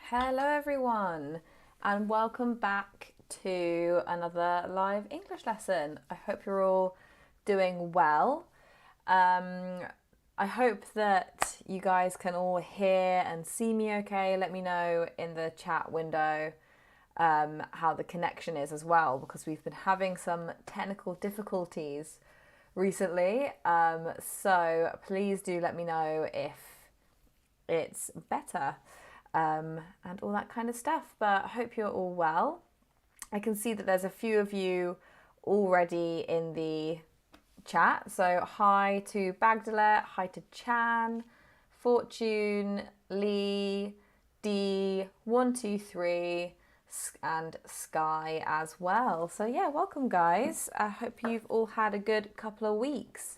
Hello everyone and welcome back to another live English lesson. I hope you're all doing well. I hope that you guys can all hear and see me okay. Let me know in the chat window how the connection is as well, because we've been having some technical difficulties recently. So please do let me know if it's better. And all that kind of stuff. But I hope you're all well. I can see that there's a few of you already in the chat. So hi to Bagdala, hi to Chan, Fortune, Lee, D123, and Sky as well. So yeah, welcome guys. I hope you've all had a good couple of weeks.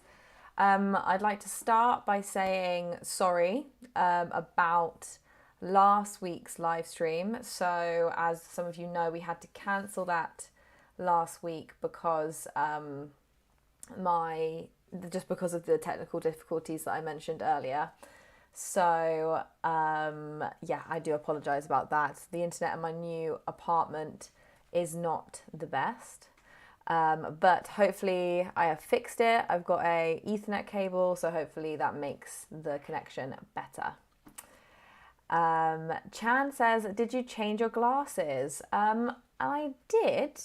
I'd like to start by saying sorry about last week's live stream. So as some of you know, we had to cancel that last week because just because of the technical difficulties that I mentioned earlier. So yeah, I do apologize about that. The internet in my new apartment is not the best. But hopefully I have fixed it. I've got a Ethernet cable, so hopefully that makes the connection better. Chan says, did you change your glasses? I did,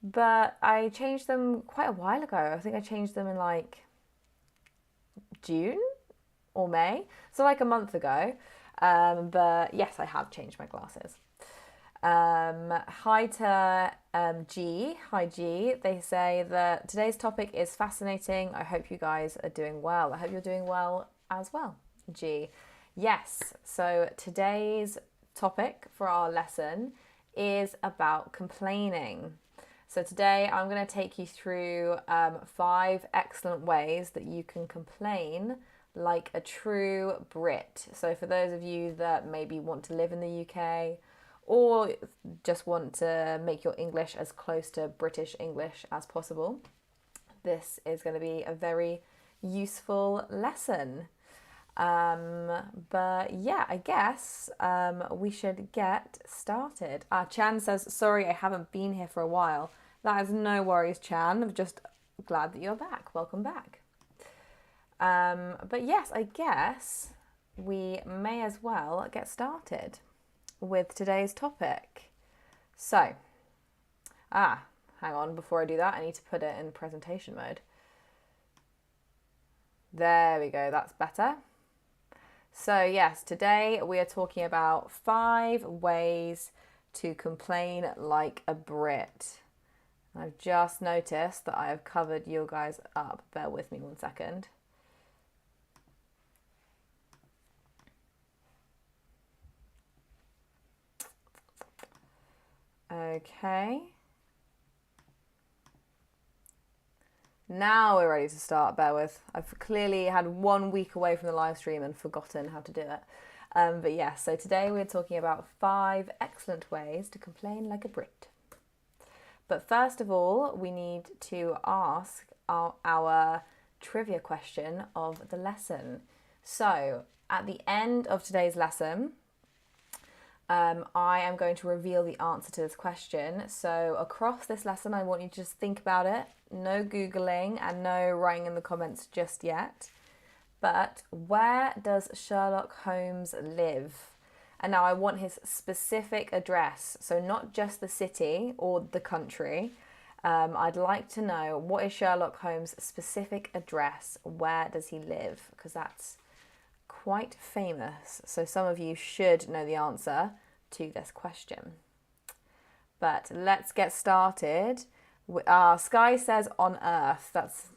but I changed them quite a while ago. I think I changed them in like June or May, so like a month ago. But yes, I have changed my glasses. Hi to G. Hi G. They say that today's topic is fascinating. I hope you guys are doing well. I hope you're doing well as well, G. Yes, so today's topic for our lesson is about complaining. So today I'm going to take you through 5 excellent ways that you can complain like a true Brit. So for those of you that maybe want to live in the UK or just want to make your English as close to British English as possible, this is going to be a very useful lesson. But yeah, I guess we should get started. Chan says, sorry, I haven't been here for a while. That is no worries, Chan. I'm just glad that you're back. Welcome back. But yes, I guess we may as well get started with today's topic. So, hang on, before I do that, I need to put it in presentation mode. There we go, that's better. So yes, today we are talking about 5 ways to complain like a Brit. I've just noticed that I have covered you guys up. Bear with me 1 second. Okay. Now we're ready to start, bear with. I've clearly had 1 week away from the live stream and forgotten how to do it. But yeah, so today we're talking about 5 excellent ways to complain like a Brit. But first of all, we need to ask our trivia question of the lesson. So at the end of today's lesson, I am going to reveal the answer to this question. So across this lesson, I want you to just think about it. No Googling and no writing in the comments just yet. But where does Sherlock Holmes live? And now I want his specific address. So not just the city or the country. I'd like to know, what is Sherlock Holmes' specific address? Where does he live? Because that's quite famous. So some of you should know the answer to this question. But let's get started. Sky says on Earth. That's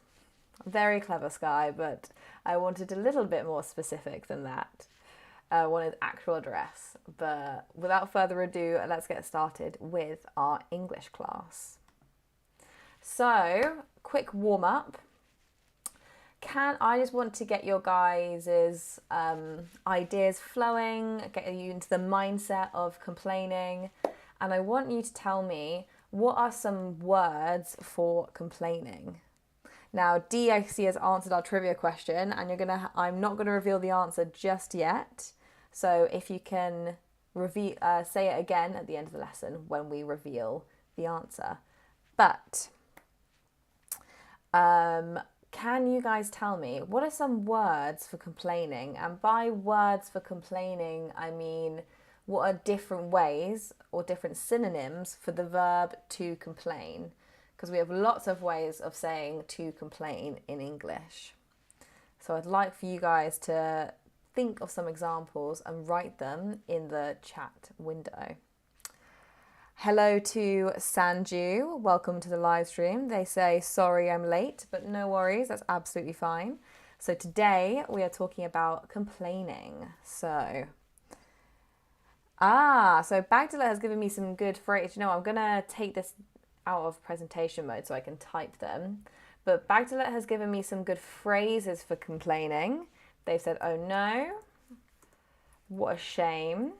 very clever, Sky, but I wanted a little bit more specific than that. I wanted actual address. But without further ado, let's get started with our English class. So, quick warm up. I just want to get your guys' ideas flowing, get you into the mindset of complaining, and I want you to tell me, what are some words for complaining? Now, D, I see, has answered our trivia question, and I'm not gonna reveal the answer just yet. So if you can say it again at the end of the lesson when we reveal the answer. But can you guys tell me, what are some words for complaining? And by words for complaining, I mean, what are different ways or different synonyms for the verb to complain? Because we have lots of ways of saying to complain in English. So I'd like for you guys to think of some examples and write them in the chat window. Hello to Sanju, welcome to the live stream. They say, sorry I'm late, but no worries, that's absolutely fine. So today we are talking about complaining. So Bagdala has given me some good phrases. You know, I'm going to take this out of presentation mode so I can type them. But Bagdala has given me some good phrases for complaining. They've said, oh no, what a shame,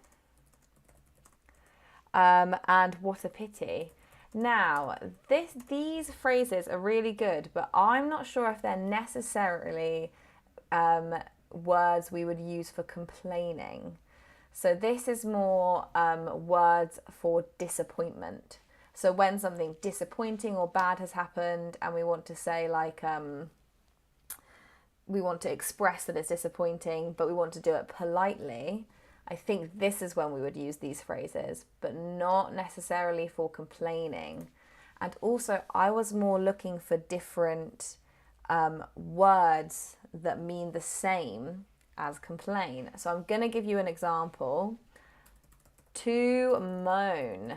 and what a pity. Now, these phrases are really good, but I'm not sure if they're necessarily words we would use for complaining. So this is more words for disappointment. So when something disappointing or bad has happened and we want to say like, we want to express that it's disappointing, but we want to do it politely, I think this is when we would use these phrases, but not necessarily for complaining. And also, I was more looking for different words that mean the same as complain. So I'm going to give you an example. To moan.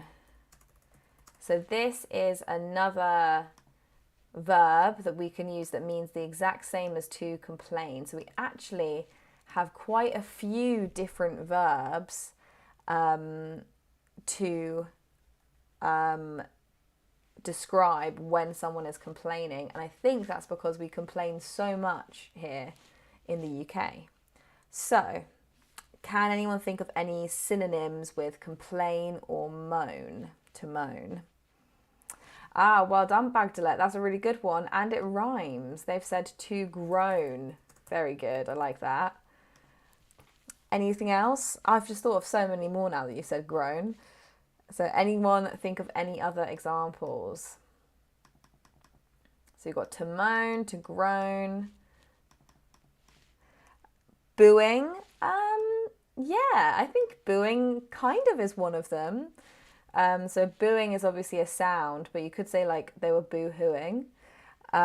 So this is another verb that we can use that means the exact same as to complain. So we actually have quite a few different verbs to describe when someone is complaining. And I think that's because we complain so much here in the UK. So, can anyone think of any synonyms with complain or moan? To moan. Well done, Bagdalet. That's a really good one. And it rhymes. They've said to groan. Very good. I like that. Anything else? I've just thought of so many more now that you said groan. So anyone think of any other examples? So you've got to moan, to groan. Booing. Yeah, I think booing kind of is one of them. So booing is obviously a sound, but you could say like they were boo-hooing. But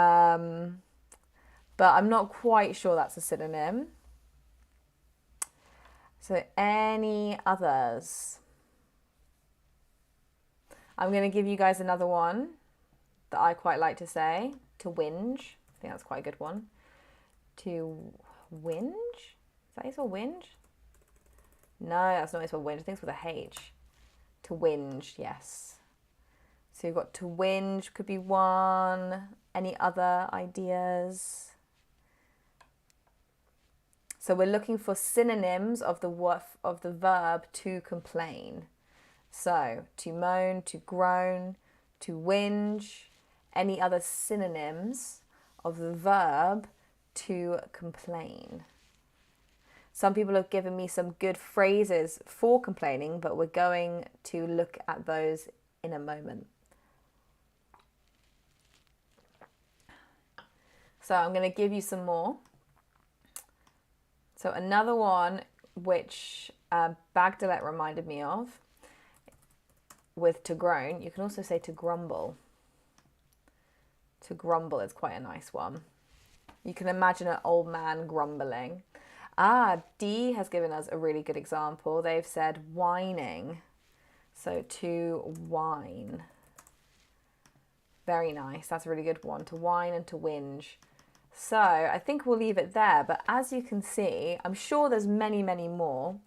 I'm not quite sure that's a synonym. So any others? I'm going to give you guys another one that I quite like to say. To whinge. I think that's quite a good one. To whinge? Is that how you spell whinge? No, that's not how you spell whinge. I think it's with a H. To whinge, yes. So you've got to whinge, could be one. Any other ideas? So we're looking for synonyms of the verb to complain. So to moan, to groan, to whinge. Any other synonyms of the verb to complain? Some people have given me some good phrases for complaining, but we're going to look at those in a moment. So I'm going to give you some more. So another one which Bagdalet reminded me of with to groan, you can also say to grumble. To grumble is quite a nice one. You can imagine an old man grumbling. D has given us a really good example. They've said whining. So to whine. Very nice. That's a really good one. To whine and to whinge. So I think we'll leave it there. But as you can see, I'm sure there's many, many more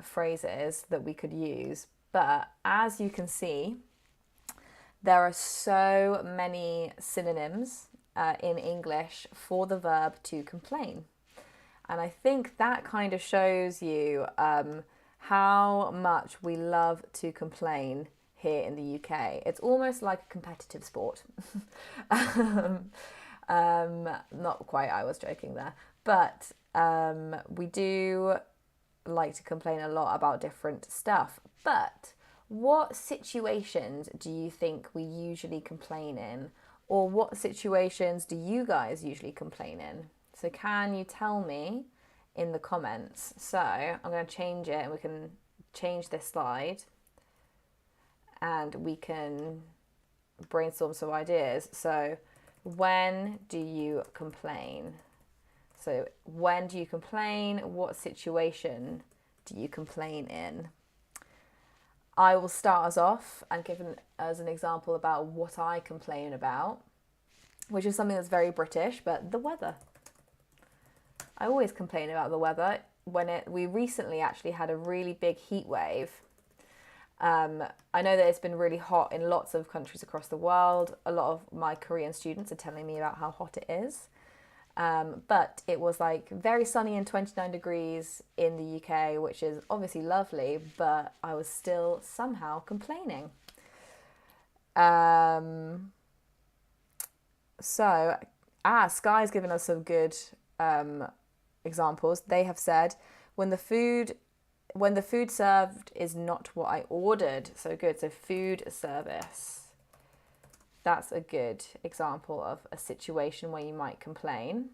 phrases that we could use. But as you can see, there are so many synonyms in English for the verb to complain. And I think that kind of shows you how much we love to complain here in the UK. It's almost like a competitive sport. Not quite, I was joking there. But we do like to complain a lot about different stuff. But what situations do you think we usually complain in? Or what situations do you guys usually complain in? So can you tell me in the comments? So I'm going to change it, and we can change this slide and we can brainstorm some ideas. So when do you complain? So when do you complain? What situation do you complain in? I will start us off and give us an example about what I complain about, which is something that's very British, but the weather. I always complain about the weather. We recently actually had a really big heat wave. I know that it's been really hot in lots of countries across the world. A lot of my Korean students are telling me about how hot it is. But it was like very sunny and 29 degrees in the UK, which is obviously lovely, but I was still somehow complaining. Sky's given us some good examples. They have said, when the food served is not what I ordered. So good. So food service. That's a good example of a situation where you might complain.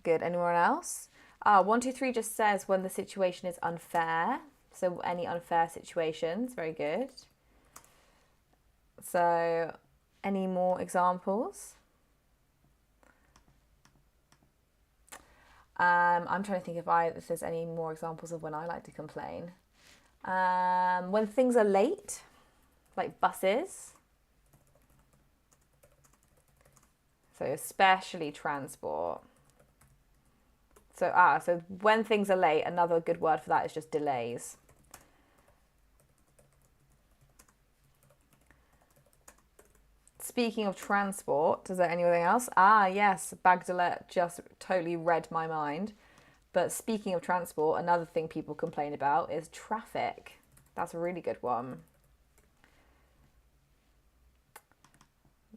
Good. Anyone else? 123 just says when the situation is unfair. So any unfair situations. Very good. So any more examples? I'm trying to think if there's any more examples of when I like to complain. When things are late, like buses. So especially transport. So when things are late, another good word for that is just delays. Speaking of transport, is there anything else? Yes, Bagdalet just totally read my mind. But speaking of transport, another thing people complain about is traffic. That's a really good one.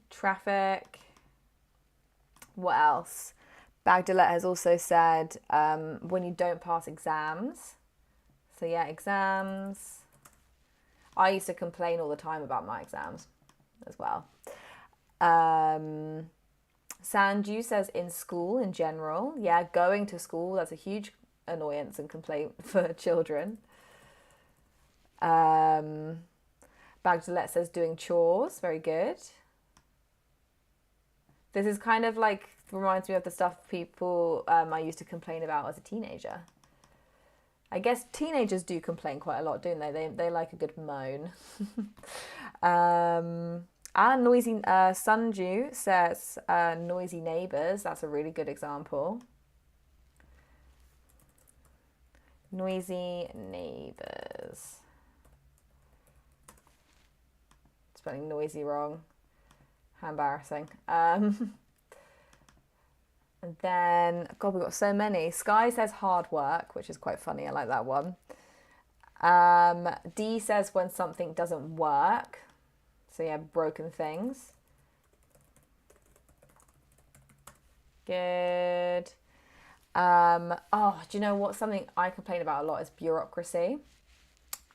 Traffic. What else? Bagdalet has also said when you don't pass exams. So yeah, exams. I used to complain all the time about my exams as well. Sanju says in school in general. Yeah, going to school, that's a huge annoyance and complaint for children. Bagdalet says doing chores. Very good. This is kind of like, reminds me of the stuff people I used to complain about as a teenager. I guess teenagers do complain quite a lot, don't they? They like a good moan. Noisy Sunju says noisy neighbours. That's a really good example. Noisy neighbours. Spelling noisy wrong. How embarrassing. And then, God, we've got so many. Sky says hard work, which is quite funny. I like that one. D says when something doesn't work. So yeah, broken things. Good. Do you know what? Something I complain about a lot is bureaucracy.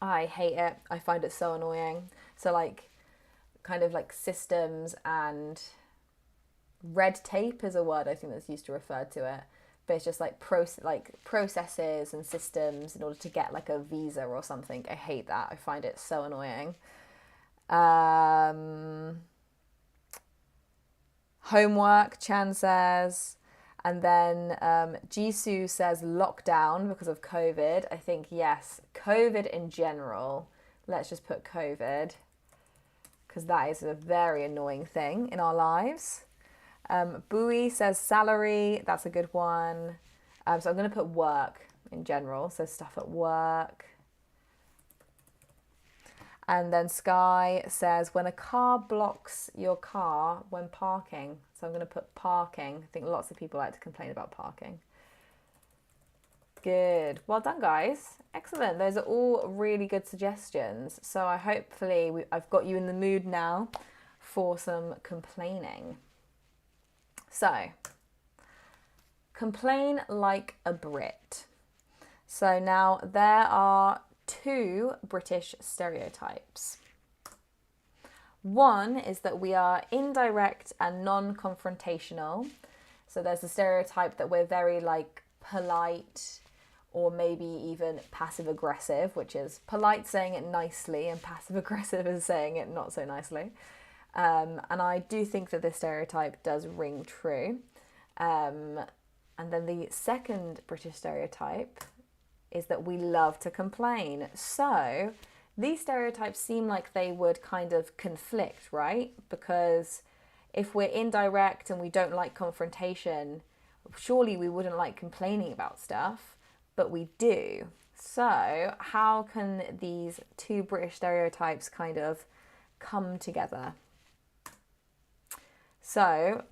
I hate it. I find it so annoying. So like, kind of like systems and red tape is a word I think that's used to refer to it, but it's just like processes and systems in order to get like a visa or something. I hate that. I find it so annoying. Homework, Chan says, and then Jisoo says lockdown because of COVID. I think yes, COVID in general. Let's just put COVID, because that is a very annoying thing in our lives. Bowie says salary. That's a good one. So I'm going to put work in general. So stuff at work. And then Sky says when a car blocks your car when parking. So I'm going to put parking. I think lots of people like to complain about parking. Good. Well done, guys. Excellent. Those are all really good suggestions. So I've got you in the mood now for some complaining. So, complain like a Brit. So now there are two British stereotypes. One is that we are indirect and non-confrontational. So there's a stereotype that we're very like polite or maybe even passive aggressive, which is polite saying it nicely and passive aggressive is saying it not so nicely. And I do think that this stereotype does ring true. And then the second British stereotype is that we love to complain. So these stereotypes seem like they would kind of conflict, right? Because if we're indirect and we don't like confrontation, surely we wouldn't like complaining about stuff, but we do. So how can these two British stereotypes kind of come together? So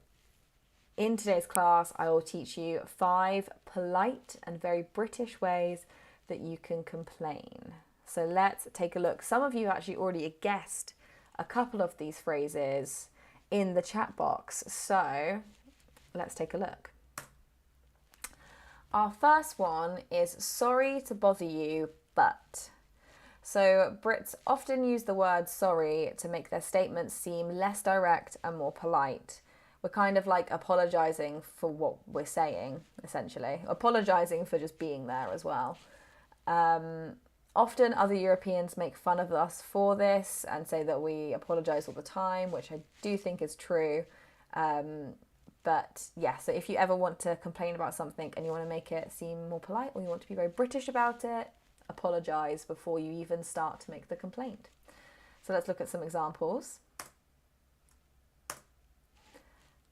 in today's class, I will teach you 5 polite and very British ways that you can complain. So let's take a look. Some of you actually already guessed a couple of these phrases in the chat box. So let's take a look. Our first one is sorry to bother you, but. So Brits often use the word sorry to make their statements seem less direct and more polite. We're kind of like apologising for what we're saying, essentially. Apologising for just being there as well. Often other Europeans make fun of us for this and say that we apologise all the time, which I do think is true. But yeah, so if you ever want to complain about something and you want to make it seem more polite or you want to be very British about it, apologise before you even start to make the complaint. So let's look at some examples.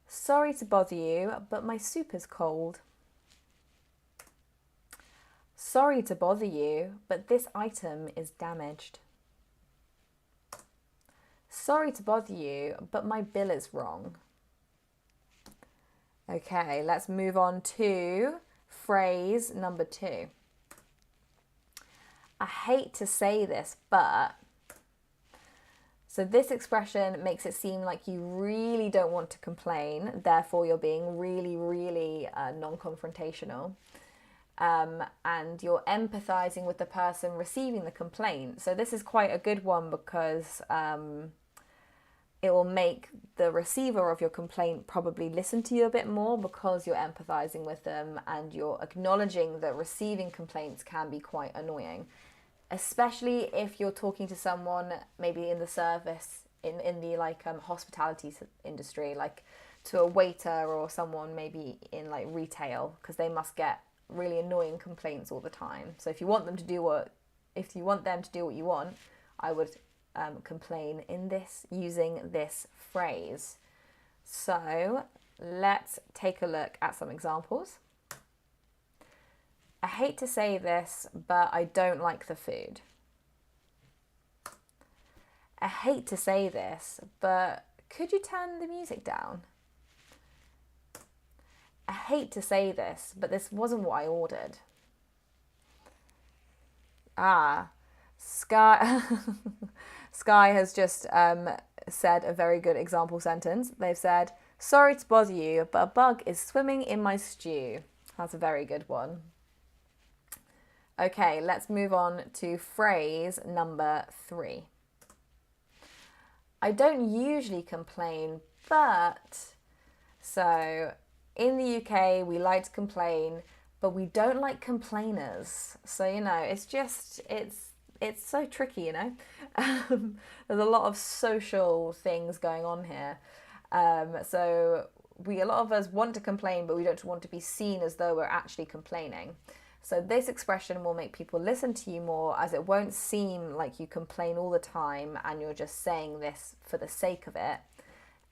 Sorry to bother you, but my soup is cold. Sorry to bother you, but this item is damaged. Sorry to bother you, but my bill is wrong. Okay, let's move on to phrase number 2. I hate to say this, but. So this expression makes it seem like you really don't want to complain, therefore you're being really, really non-confrontational. And you're empathizing with the person receiving the complaint. So this is quite a good one because it will make the receiver of your complaint probably listen to you a bit more because you're empathizing with them and you're acknowledging that receiving complaints can be quite annoying, especially if you're talking to someone maybe in the service, in the like hospitality industry, like to a waiter or someone maybe in like retail, because they must get really annoying complaints all the time. So if you want them to do what you want, I would complain using this phrase. So let's take a look at some examples. I hate to say this, but I don't like the food. I hate to say this, but could you turn the music down? I hate to say this, but this wasn't what I ordered. Sky Sky has just said a very good example sentence. They've said, sorry to bother you, but a bug is swimming in my stew. That's a very good one. Okay, let's move on to phrase number 3. I don't usually complain, but. So in the UK, we like to complain, but we don't like complainers. So, it's so tricky, There's a lot of social things going on here. So a lot of us want to complain, but we don't want to be seen as though we're actually complaining. So this expression will make people listen to you more, as it won't seem like you complain all the time and you're just saying this for the sake of it.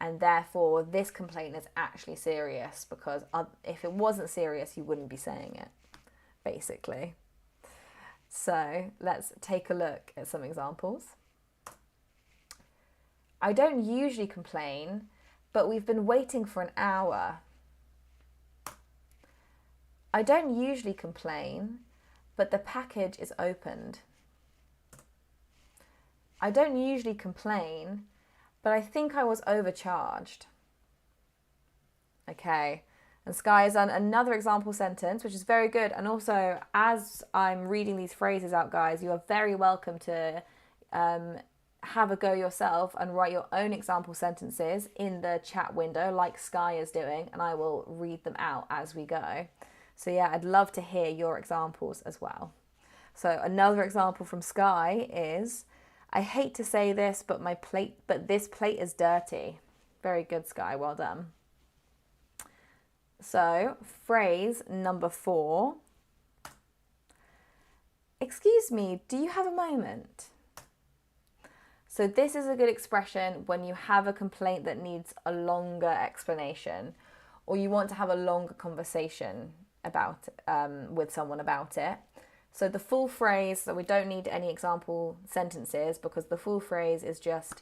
And therefore, this complaint is actually serious, because if it wasn't serious, you wouldn't be saying it, basically. So let's take a look at some examples. I don't usually complain, but we've been waiting for an hour. I don't usually complain, but the package is opened. I don't usually complain, but I think I was overcharged. Okay, And Sky has done another example sentence, which is very good. And also, as I'm reading these phrases out, guys, you are very welcome to have a go yourself and write your own example sentences in the chat window like Sky is doing, and I will read them out as we go. So yeah, I'd love to hear your examples as well. So another example from Sky is, I hate to say this, but this plate is dirty. Very good, Sky, well done. So phrase number 4. Excuse me, do you have a moment? So this is a good expression when you have a complaint that needs a longer explanation, or you want to have a longer conversation about with someone about it. So the full phrase, so we don't need any example sentences, because the full phrase is just,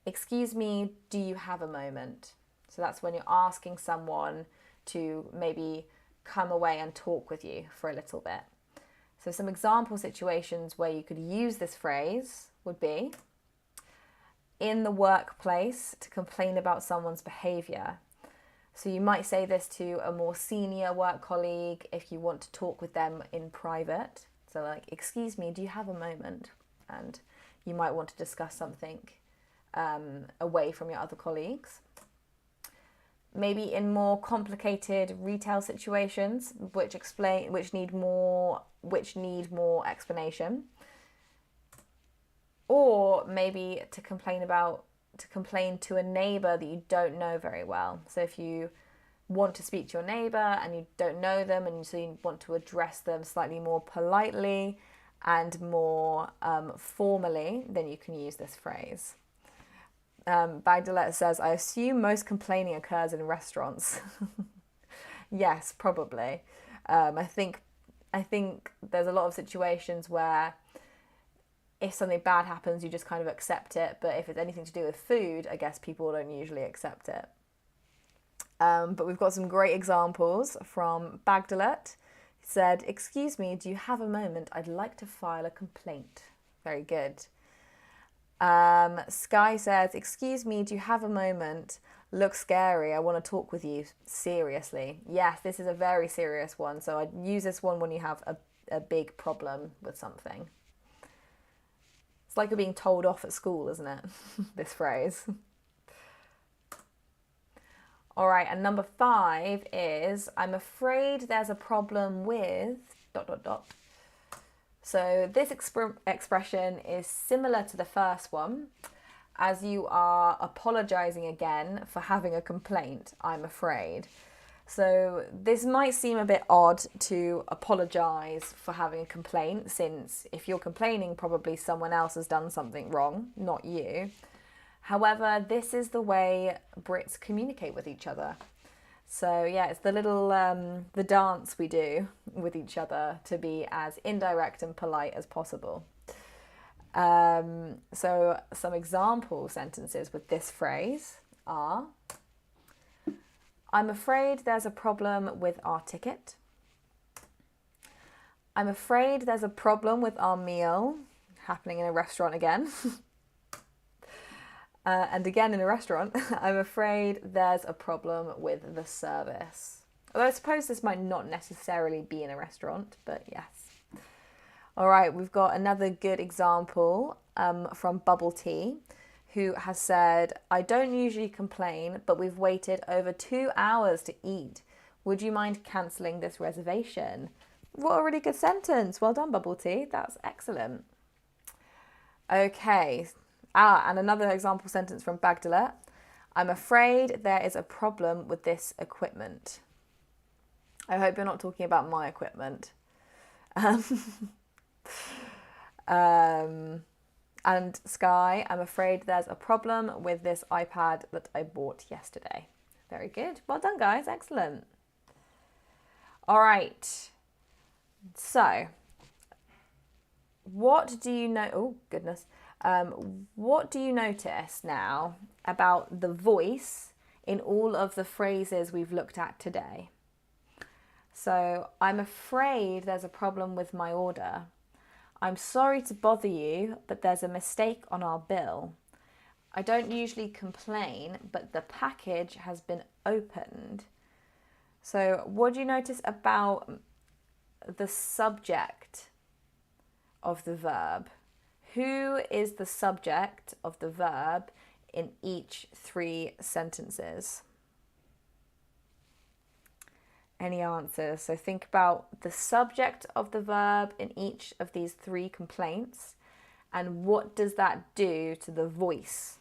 excuse me, do you have a moment? So that's when you're asking someone to maybe come away and talk with you for a little bit. So some example situations where you could use this phrase would be in the workplace to complain about someone's behaviour. So you might say this to a more senior work colleague if you want to talk with them in private. So like, excuse me, do you have a moment? And you might want to discuss something away from your other colleagues. Maybe in more complicated retail situations, which need more explanation. Or maybe to complain to a neighbour that you don't know very well. So if you want to speak to your neighbour and you don't know them, and so you want to address them slightly more politely and more formally, then you can use this phrase. Bagdalet says, I assume most complaining occurs in restaurants. Yes, probably. I think there's a lot of situations where if something bad happens, you just kind of accept it. But if it's anything to do with food, I guess people don't usually accept it. But we've got some great examples from Bagdalet. He said, excuse me, do you have a moment? I'd like to file a complaint. Very good. Sky says, excuse me, do you have a moment? Looks scary. I want to talk with you. Seriously. Yes, this is a very serious one. So I'd use this one when you have a big problem with something. It's like you're being told off at school, isn't it? This phrase. All right, and number 5 is, I'm afraid there's a problem with ... So this expression is similar to the first one, as you are apologising again for having a complaint, I'm afraid. So this might seem a bit odd to apologise for having a complaint, since if you're complaining, probably someone else has done something wrong, not you. However, this is the way Brits communicate with each other. So yeah, it's the little the dance we do with each other to be as indirect and polite as possible. So some example sentences with this phrase are, I'm afraid there's a problem with our ticket. I'm afraid there's a problem with our meal, happening in a restaurant again. And again in a restaurant, I'm afraid there's a problem with the service. Although I suppose this might not necessarily be in a restaurant, but yes. All right, we've got another good example from Bubble Tea, who has said, I don't usually complain, but we've waited over 2 hours to eat. Would you mind cancelling this reservation? What a really good sentence. Well done, Bubble Tea. That's excellent. Okay. And another example sentence from Bagdalet. I'm afraid there is a problem with this equipment. I hope you're not talking about my equipment. And Sky, I'm afraid there's a problem with this iPad that I bought yesterday. Very good. Well done, guys. Excellent. All right. So, what do you know? Oh, goodness. What do you notice now about the voice in all of the phrases we've looked at today? So, I'm afraid there's a problem with my order. I'm sorry to bother you, but there's a mistake on our bill. I don't usually complain, but the package has been opened. So what do you notice about the subject of the verb? Who is the subject of the verb in each 3 sentences? Any answers? So think about the subject of the verb in each of these 3 complaints, and what does that do to the voice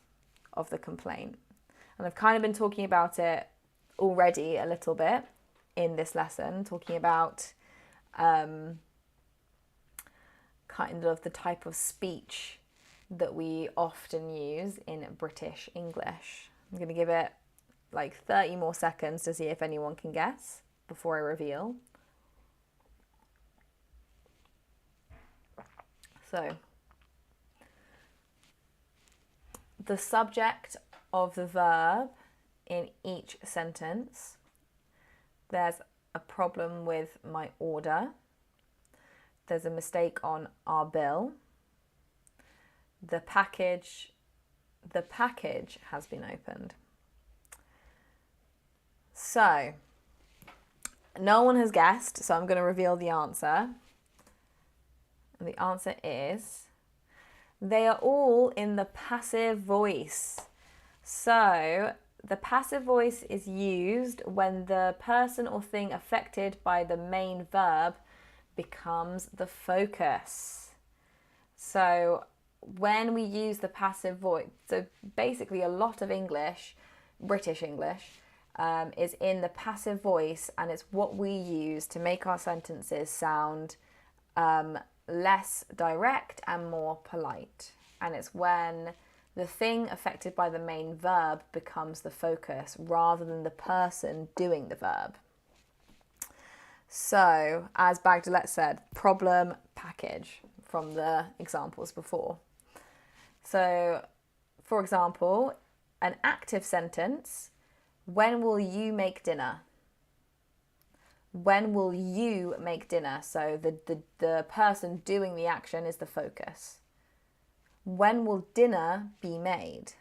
of the complaint? And I've kind of been talking about it already a little bit in this lesson, talking about kind of the type of speech that we often use in British English. I'm going to give it like 30 more seconds to see if anyone can guess before I reveal. So, the subject of the verb in each sentence. There's a problem with my order. There's a mistake on our bill. The package has been opened. So, no one has guessed, so I'm going to reveal the answer. And the answer is, they are all in the passive voice. So, the passive voice is used when the person or thing affected by the main verb becomes the focus. So, when we use the passive voice, so basically a lot of English, British English, is in the passive voice, and it's what we use to make our sentences sound less direct and more polite. And it's when the thing affected by the main verb becomes the focus rather than the person doing the verb. So, as Bagdalet said, problem, package, from the examples before. So, for example, an active sentence, when will you make dinner? When will you make dinner? So the person doing the action is the focus. When will dinner be made?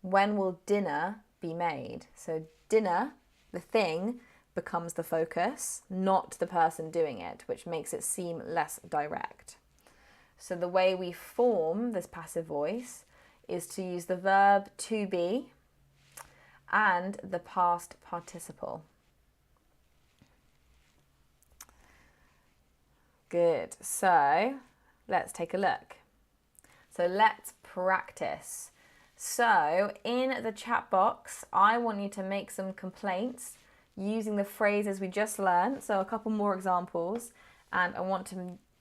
When will dinner be made? So dinner, the thing, becomes the focus, not the person doing it, which makes it seem less direct. So the way we form this passive voice is to use the verb to be and the past participle. Good. So let's take a look. So let's practice. So in the chat box, I want you to make some complaints using the phrases we just learned. So a couple more examples, and I want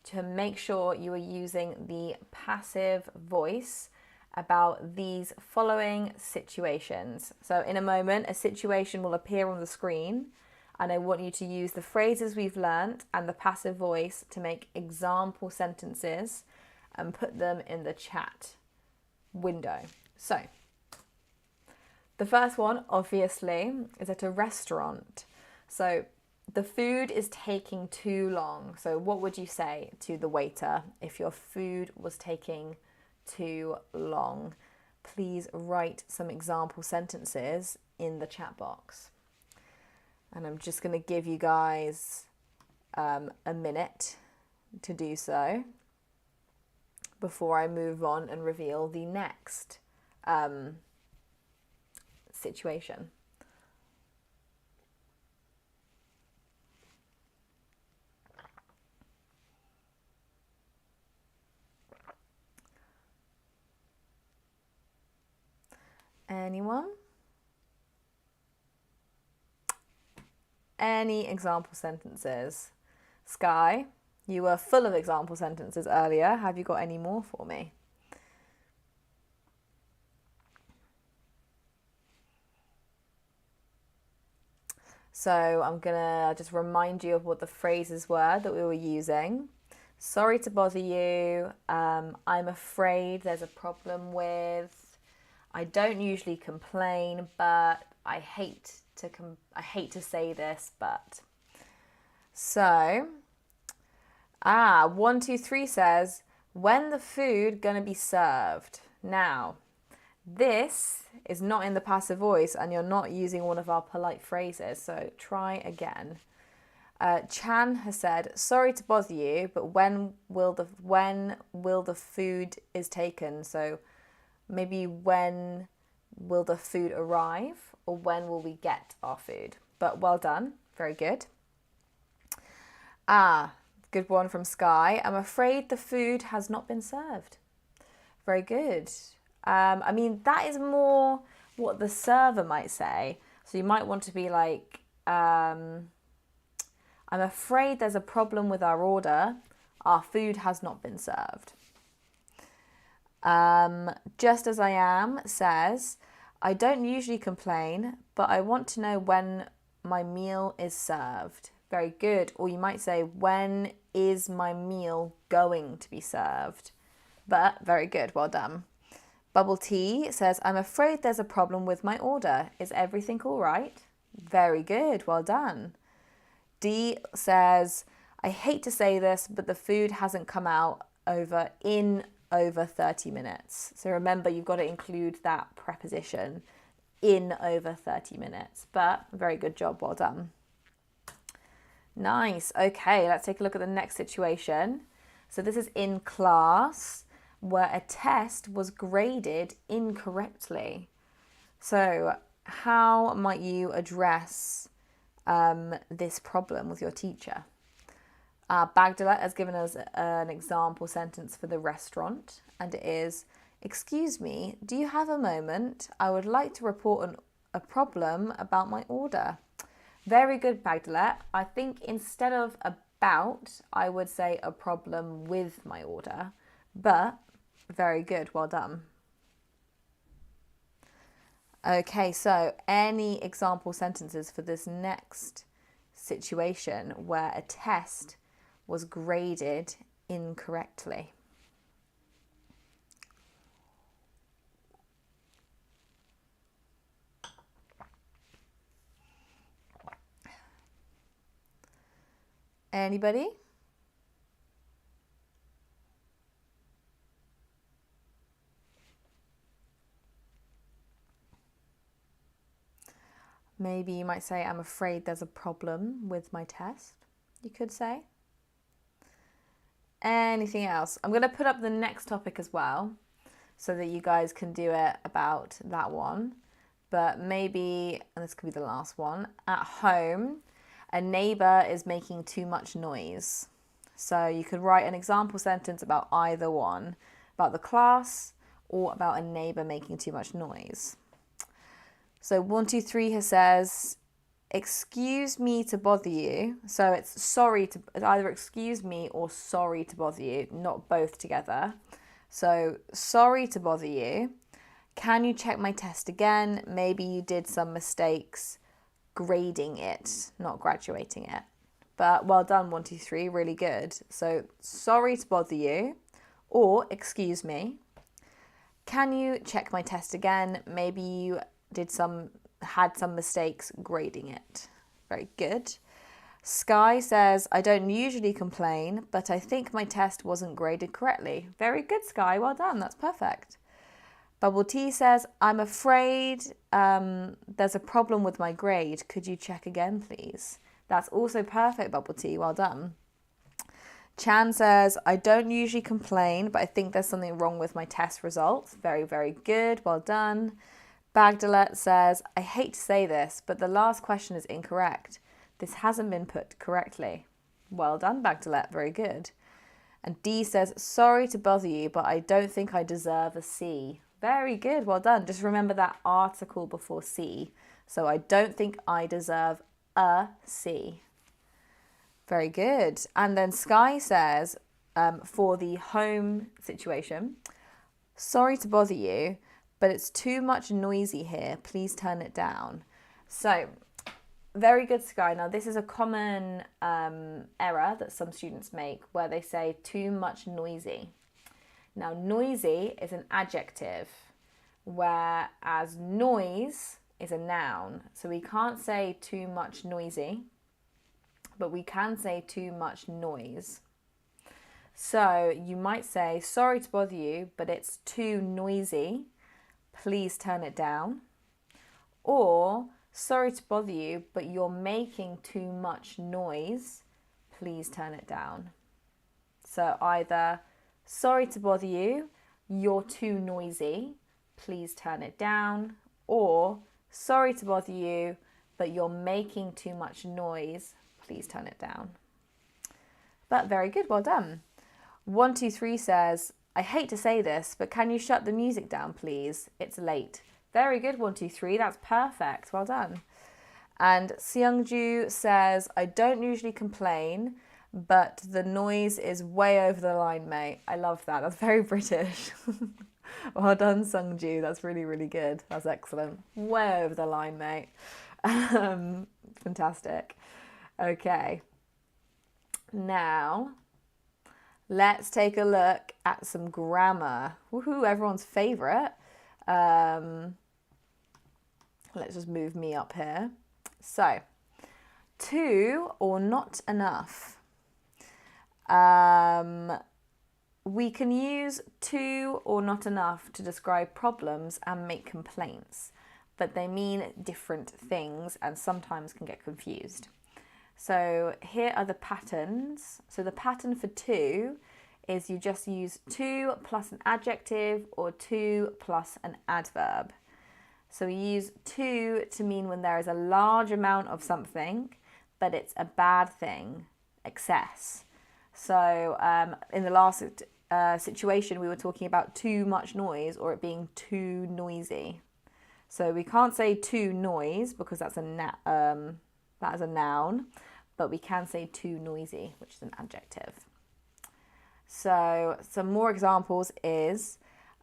to make sure you are using the passive voice about these following situations. So in a moment, a situation will appear on the screen, and I want you to use the phrases we've learnt and the passive voice to make example sentences and put them in the chat window. So, the first one, obviously, is at a restaurant. So, the food is taking too long. So, what would you say to the waiter if your food was taking too long? Please write some example sentences in the chat box. And I'm just going to give you guys a minute to do so before I move on and reveal the next situation. Anyone? Any example sentences? Sky, you were full of example sentences earlier. Have you got any more for me? So I'm gonna just remind you of what the phrases were that we were using. Sorry to bother you. I'm afraid there's a problem with. I don't usually complain, but I hate to say this, but. So, 1, 2, 3 says, when the food gonna be served? Now, This is not in the passive voice and you're not using one of our polite phrases, so try again. Chan has said, sorry to bother you, but when will the food is taken? So maybe when will the food arrive, or when will we get our food? But well done, very good. Good one from Sky. I'm afraid the food has not been served. Very good. I mean, that is more what the server might say. So you might want to be like, I'm afraid there's a problem with our order. Our food has not been served. Just as I am says, I don't usually complain, but I want to know when my meal is served. Very good. Or you might say, when is my meal going to be served? But very good. Well done. Bubble Tea says, I'm afraid there's a problem with my order. Is everything all right? Very good. Well done. D says, I hate to say this, but the food hasn't come out in over 30 minutes. So remember, you've got to include that preposition, in over 30 minutes. But very good job. Well done. Nice. Okay, let's take a look at the next situation. So this is in class where a test was graded incorrectly. So how might you address this problem with your teacher? Bagdalet has given us an example sentence for the restaurant, and it is, excuse me, do you have a moment? I would like to report a problem about my order. Very good, Bagdalet. I think instead of about, I would say a problem with my order, but very good, well done. Okay, so any example sentences for this next situation where a test was graded incorrectly? Anybody? Maybe you might say, I'm afraid there's a problem with my test. You could say. Anything else? I'm going to put up the next topic as well so that you guys can do it about that one. But maybe, and this could be the last one, at home, a neighbour is making too much noise. So you could write an example sentence about either one, about the class or about a neighbour making too much noise. So 123 says, excuse me to bother you. So it's either excuse me or sorry to bother you, not both together. So sorry to bother you. Can you check my test again? Maybe you did some mistakes grading it, not graduating it. But well done, 123, really good. So sorry to bother you, or excuse me. Can you check my test again? Maybe you had some mistakes grading it. Very good. Sky says, I don't usually complain, but I think my test wasn't graded correctly. Very good, Sky. Well done. That's perfect. Bubble Tea says, I'm afraid there's a problem with my grade. Could you check again, please? That's also perfect, Bubble Tea. Well done. Chan says, I don't usually complain, but I think there's something wrong with my test results. Very, very good. Well done. Bagdalet says, I hate to say this, but the last question is incorrect. This hasn't been put correctly. Well done, Bagdalet. Very good. And D says, sorry to bother you, but I don't think I deserve a C. Very good. Well done. Just remember that article before C. So I don't think I deserve a C. Very good. And then Sky says, for the home situation, sorry to bother you, but it's too much noisy here. Please turn it down. So, very good, Sky. Now, this is a common error that some students make where they say too much noisy. Now, noisy is an adjective, whereas noise is a noun. So we can't say too much noisy, but we can say too much noise. So you might say, sorry to bother you, but it's too noisy. please turn it down. Or, sorry to bother you, but you're making too much noise, please turn it down. So either, sorry to bother you, you're too noisy, please turn it down. Or, sorry to bother you, but you're making too much noise, please turn it down. But very good, well done. 123 says, I hate to say this, but can you shut the music down, please? It's late. Very good, 123, that's perfect, well done. And Seungju says, I don't usually complain, but the noise is way over the line, mate. I love that, that's very British. Well done, Seungju, that's really, really good. That's excellent. Way over the line, mate. Fantastic. Okay. Now, let's take a look at some grammar. Woohoo, everyone's favourite. Let's just move me up here. So, too or not enough. We can use too or not enough to describe problems and make complaints, but they mean different things and sometimes can get confused. So here are the patterns. So the pattern for too is you just use too plus an adjective or too plus an adverb. So we use too to mean when there is a large amount of something, but it's a bad thing, excess. So in the last situation, we were talking about too much noise or it being too noisy. So we can't say too noise because that's that is a noun, but we can say too noisy, which is an adjective. So some more examples is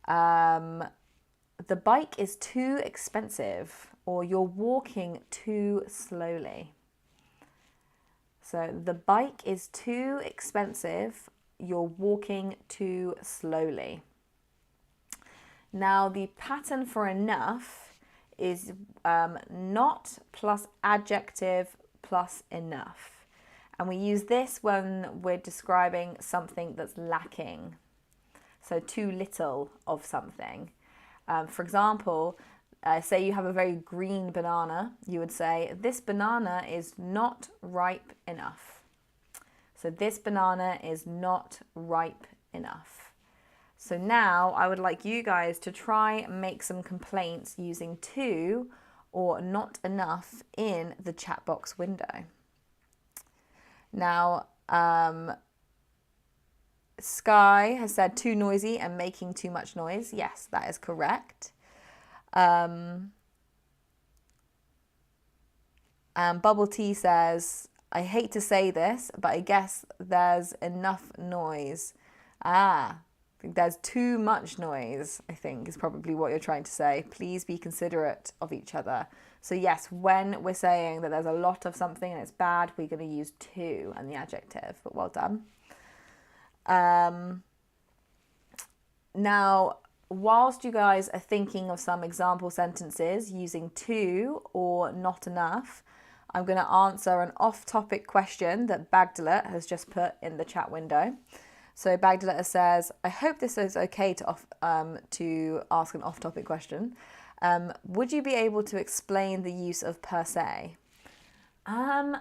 the bike is too expensive, or you're walking too slowly. So the bike is too expensive, you're walking too slowly. Now the pattern for enough is not plus adjective plus enough. And we use this when we're describing something that's lacking. So too little of something. For example, say you have a very green banana, you would say, this banana is not ripe enough. So this banana is not ripe enough. So now I would like you guys to try and make some complaints using too or not enough in the chat box window. Now, Sky has said too noisy and making too much noise. Yes, that is correct. And Bubble Tea says, I hate to say this, but I guess there's enough noise. There's too much noise, I think is probably what you're trying to say. Please be considerate of each other. So yes, when we're saying that there's a lot of something and it's bad, we're going to use too and the adjective, but well done. Now, whilst you guys are thinking of some example sentences using too or not enough, I'm going to answer an off-topic question that Bagdalet has just put in the chat window. So Bagdalet says, I hope this is okay to ask an off-topic question. Would you be able to explain the use of per se? And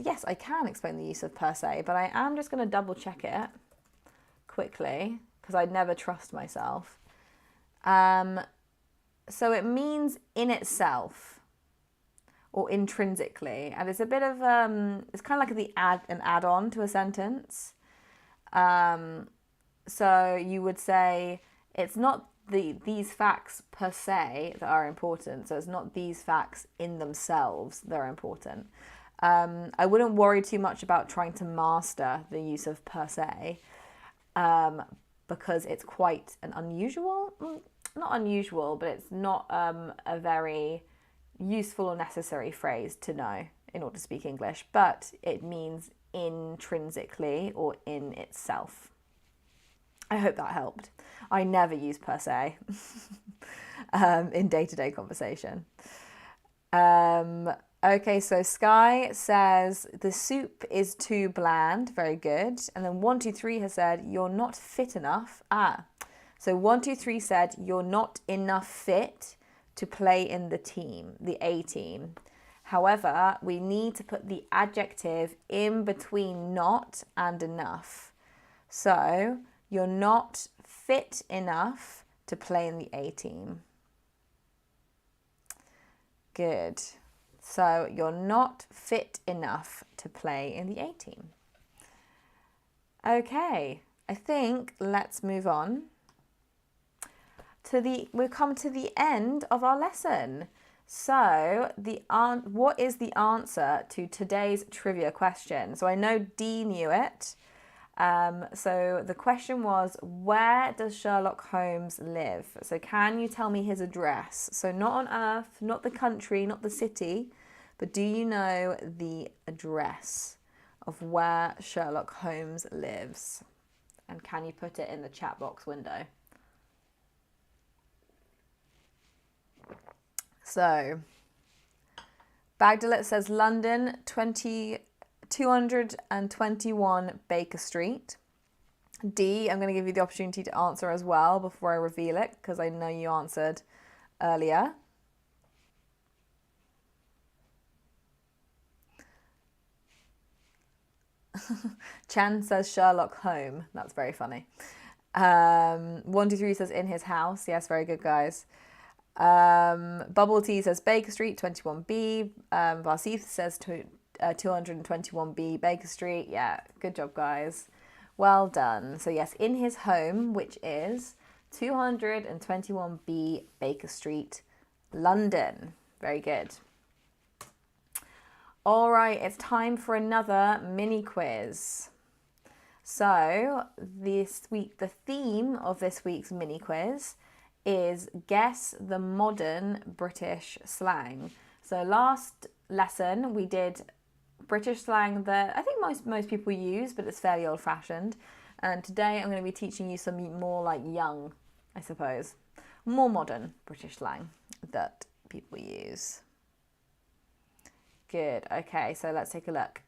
yes, I can explain the use of per se, but I am just going to double check it quickly because I never trust myself. So it means in itself or intrinsically, and it's a bit of it's kind of like an add-on to a sentence. So you would say it's not these facts per se that are important. So it's not these facts in themselves that are important. I wouldn't worry too much about trying to master the use of per se, because it's quite an unusual, not unusual, but it's not a very useful or necessary phrase to know in order to speak English, but it means intrinsically or in itself. I hope that helped. I never use per se in day-to-day conversation. Okay, so Sky says the soup is too bland. Very good. And then 123 has said you're not fit enough. So 123 said, you're not enough fit to play in the team, the A team. However, we need to put the adjective in between not and enough. So you're not fit enough to play in the A team. Good. So you're not fit enough to play in the A team. Okay, I think let's move on to we've come to the end of our lesson. So what is the answer to today's trivia question? So I know Dee knew it. So the question was, where does Sherlock Holmes live? So can you tell me his address? So not on Earth, not the country, not the city, but do you know the address of where Sherlock Holmes lives? And can you put it in the chat box window? So, Bagdalet says London, 221 Baker Street. D, I'm going to give you the opportunity to answer as well before I reveal it, because I know you answered earlier. Chan says Sherlock Holmes. That's very funny. 123 says in his house. Yes, very good, guys. Bubble Tea says Baker Street, 21B. Varsith says 221B, Baker Street. Yeah, good job, guys. Well done. So yes, in his home, which is 221B, Baker Street, London. Very good. All right, it's time for another mini quiz. So this week, the theme of this week's mini quiz is guess the modern British slang. So last lesson we did British slang that I think most people use, but it's fairly old-fashioned. And today I'm going to be teaching you some more like young, I suppose, more modern British slang that people use. Good. Okay, so let's take a look.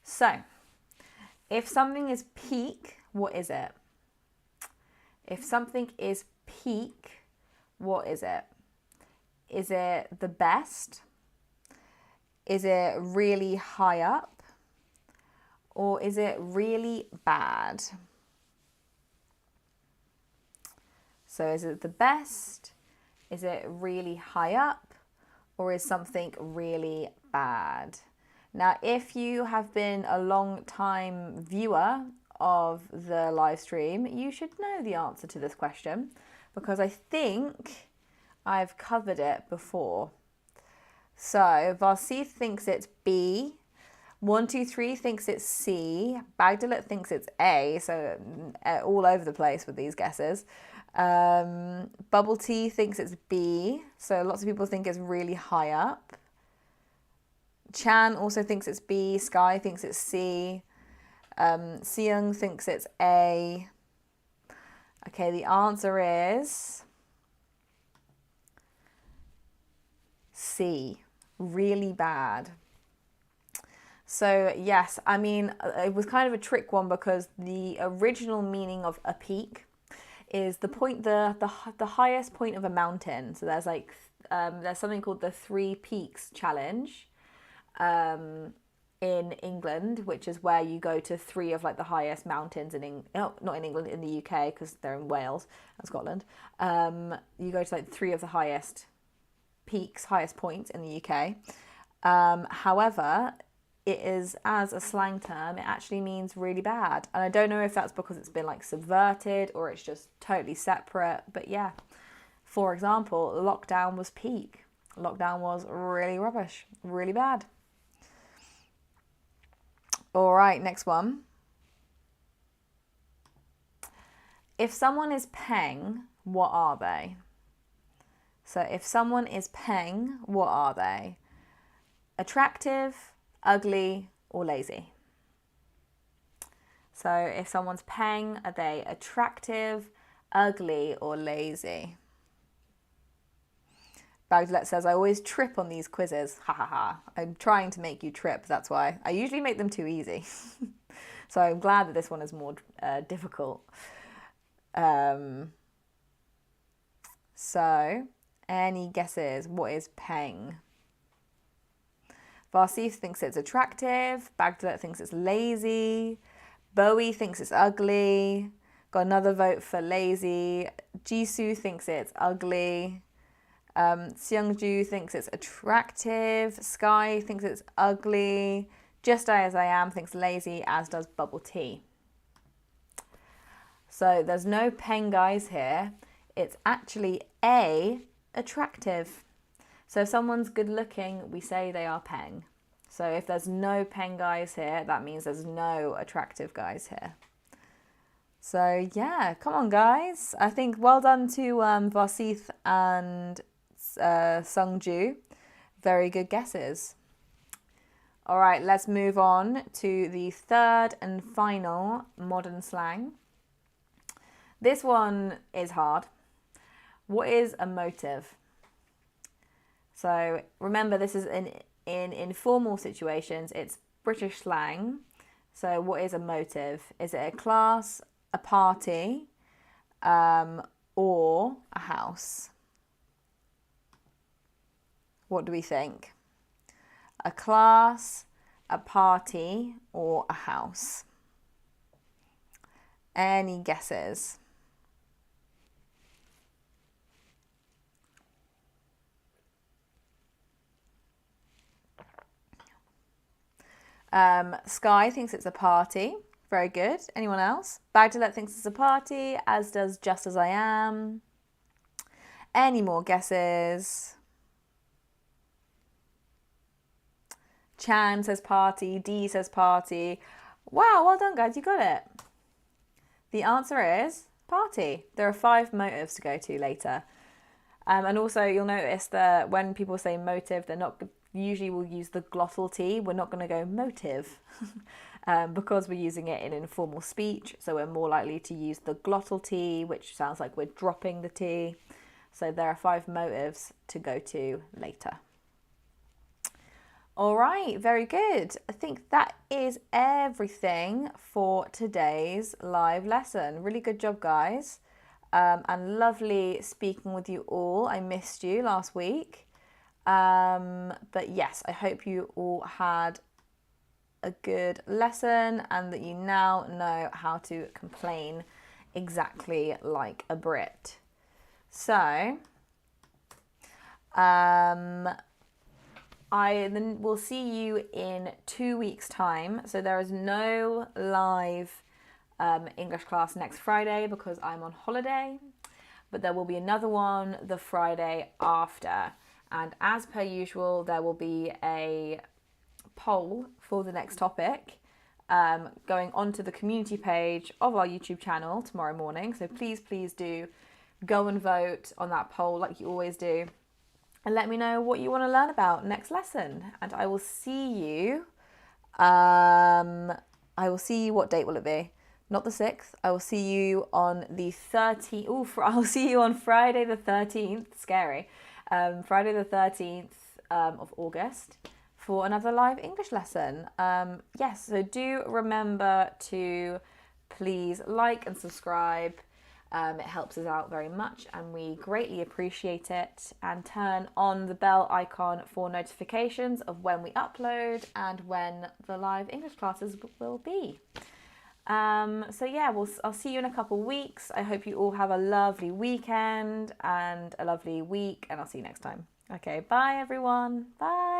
So, if something is peak, what is it? If something is peak, what is it? Is it the best? Is it really high up? Or is it really bad? So is it the best? Is it really high up? Or is something really bad? Now, if you have been a long time viewer of the live stream, you should know the answer to this question because I think I've covered it before. So Varsith thinks it's B, 123 thinks it's C, Bagdalet thinks it's A, so all over the place with these guesses. Bubble Tea thinks it's B, so lots of people think it's really high up. Chan also thinks it's B, Sky thinks it's C, Seung thinks it's A. Okay, the answer is C, really bad. So yes, I mean, it was kind of a trick one because the original meaning of a peak is the point, the highest point of a mountain. So there's like, there's something called the Three Peaks Challenge in England, which is where you go to three of like the highest mountains not in England, in the UK, because they're in Wales and Scotland. You go to like three of the highest peaks, highest points in the UK. However, it is, as a slang term, it actually means really bad. And I don't know if that's because it's been like subverted or it's just totally separate. But yeah, for example, lockdown was peak. Lockdown was really rubbish, really bad. All right, next one. If someone is peng, what are they? So if someone is peng, what are they? Attractive, ugly, or lazy? So if someone's peng, are they attractive, ugly, or lazy? Bagdalet says, I always trip on these quizzes. Ha ha ha. I'm trying to make you trip, that's why. I usually make them too easy. So I'm glad that this one is more difficult. So, any guesses? What is peng? Varsith thinks it's attractive. Bagdalet thinks it's lazy. Bowie thinks it's ugly. Got another vote for lazy. Jisoo thinks it's ugly. Seungju thinks it's attractive. Sky thinks it's ugly. Just As I Am thinks lazy, as does Bubble Tea. So there's no peng guys here. It's actually A, attractive. So if someone's good looking, we say they are peng. So if there's no peng guys here, that means there's no attractive guys here. So yeah, come on guys. I think well done to Varsith and Seungju. Very good guesses. All right, let's move on to the third and final modern slang. This one is hard. What is a motive? So remember, this is in informal situations. It's British slang. So what is a motive? Is it a class, a party, or a house? What do we think? A class, a party, or a house? Any guesses? Sky thinks it's a party. Very good. Anyone else? Bagdalet thinks it's a party, as does Just As I Am. Any more guesses? Chan says party. D says party. Wow, well done guys, you got it. The answer is party. There are 5 motives to go to later. And also you'll notice that when people say motive, they're not... Usually we'll use the glottal T. We're not going to go motive because we're using it in informal speech. So we're more likely to use the glottal T, which sounds like we're dropping the T. So there are 5 motives to go to later. All right, very good. I think that is everything for today's live lesson. Really good job, guys. And lovely speaking with you all. I missed you last week. But yes, I hope you all had a good lesson and that you now know how to complain exactly like a Brit. So, I then will see you in 2 weeks' time. So there is no live English class next Friday because I'm on holiday, but there will be another one the Friday after. And as per usual, there will be a poll for the next topic going onto the community page of our YouTube channel tomorrow morning. So please do go and vote on that poll like you always do. And let me know what you want to learn about next lesson. And I will see you. What date will it be? Not the 6th. I will see you on the 13th. I'll see you on Friday the 13th. Scary. Friday the 13th of August for another live English lesson. Yes, so do remember to please like and subscribe. It helps us out very much and we greatly appreciate it. And turn on the bell icon for notifications of when we upload and when the live English classes will be. So yeah, I'll see you in a couple weeks. I hope you all have a lovely weekend and a lovely week, and I'll see you next time. Okay, bye everyone. Bye.